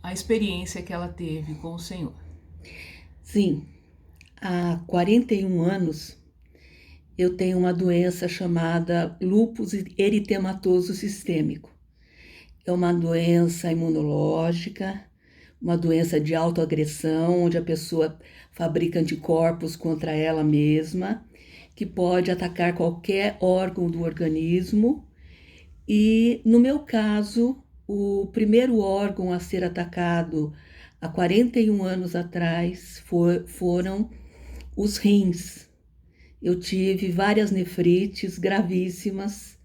a experiência que ela teve com o Senhor. Sim, há 41 anos eu tenho uma doença chamada lúpus eritematoso sistêmico. É uma doença imunológica, uma doença de autoagressão, onde a pessoa fabrica anticorpos contra ela mesma, que pode atacar qualquer órgão do organismo. E, no meu caso, o primeiro órgão a ser atacado há 41 anos atrás foram os rins. Eu tive várias nefrites gravíssimas,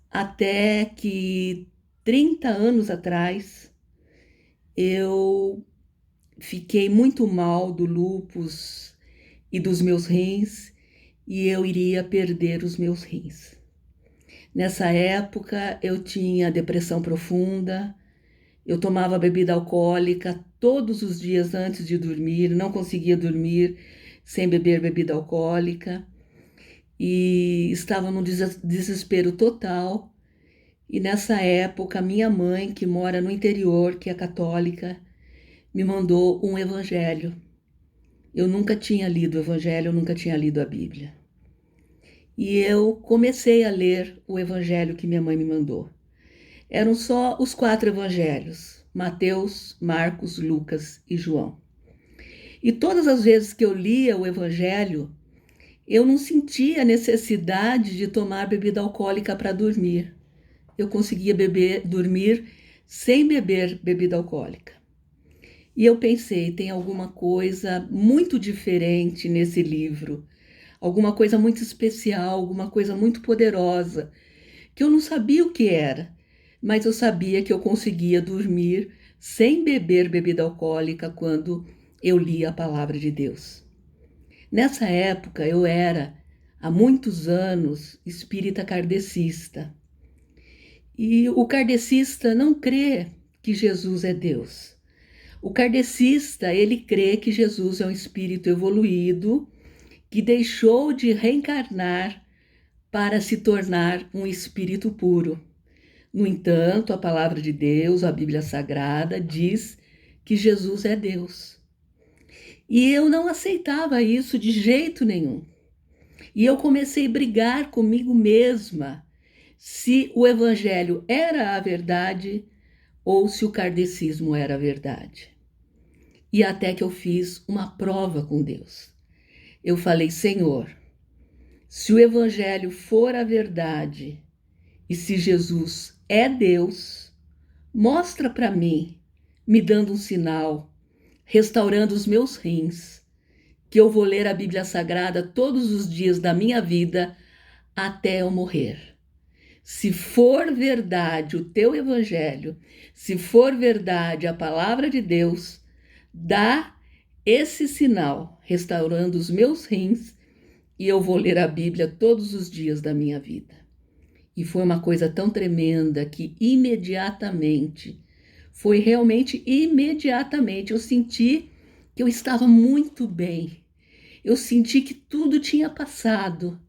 até que 30 anos atrás eu fiquei muito mal do lúpus e dos meus rins e eu iria perder os meus rins. Nessa época eu tinha depressão profunda, eu tomava bebida alcoólica todos os dias antes de dormir, não conseguia dormir sem beber bebida alcoólica e estava num desespero total. E nessa época, minha mãe, que mora no interior, que é católica, me mandou um evangelho. Eu nunca tinha lido o evangelho, eu nunca tinha lido a Bíblia. E eu comecei a ler o evangelho que minha mãe me mandou. Eram só os 4 evangelhos: Mateus, Marcos, Lucas e João. E todas as vezes que eu lia o evangelho, eu não sentia necessidade de tomar bebida alcoólica para dormir. Eu conseguia dormir sem beber bebida alcoólica. E eu pensei, tem alguma coisa muito diferente nesse livro, alguma coisa muito especial, alguma coisa muito poderosa, que eu não sabia o que era, mas eu sabia que eu conseguia dormir sem beber bebida alcoólica quando eu lia a palavra de Deus. Nessa época eu era, há muitos anos, espírita kardecista. E o kardecista não crê que Jesus é Deus. O kardecista, ele crê que Jesus é um espírito evoluído que deixou de reencarnar para se tornar um espírito puro. No entanto, a palavra de Deus, a Bíblia Sagrada, diz que Jesus é Deus. E eu não aceitava isso de jeito nenhum. E eu comecei a brigar comigo mesma se o evangelho era a verdade ou se o kardecismo era a verdade. E até que eu fiz uma prova com Deus. Eu falei, Senhor, se o evangelho for a verdade e se Jesus é Deus, mostra para mim, me dando um sinal, restaurando os meus rins, que eu vou ler a Bíblia Sagrada todos os dias da minha vida até eu morrer. Se for verdade o teu evangelho, se for verdade a palavra de Deus, dá esse sinal, restaurando os meus rins, e eu vou ler a Bíblia todos os dias da minha vida. E foi uma coisa tão tremenda que imediatamente, foi realmente imediatamente, eu senti que eu estava muito bem. Eu senti que tudo tinha passado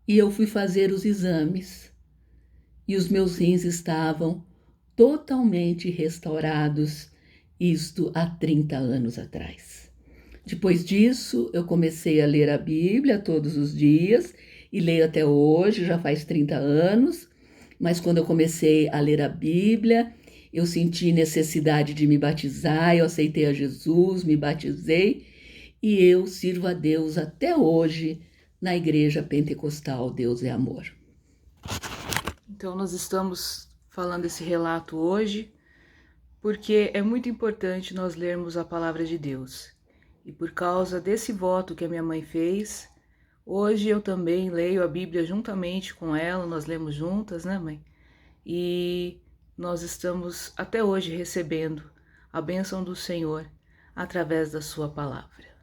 e eu fui fazer os exames. E os meus rins estavam totalmente restaurados, isto há 30 anos atrás. Depois disso, eu comecei a ler a Bíblia todos os dias, e leio até hoje, já faz 30 anos, mas quando eu comecei a ler a Bíblia, eu senti necessidade de me batizar, eu aceitei a Jesus, me batizei, e eu sirvo a Deus até hoje na Igreja Pentecostal Deus é Amor. Então nós estamos falando esse relato hoje porque é muito importante nós lermos a palavra de Deus. E por causa desse voto que a minha mãe fez, hoje eu também leio a Bíblia juntamente com ela, nós lemos juntas, né, mãe? E nós estamos até hoje recebendo a bênção do Senhor através da sua palavra.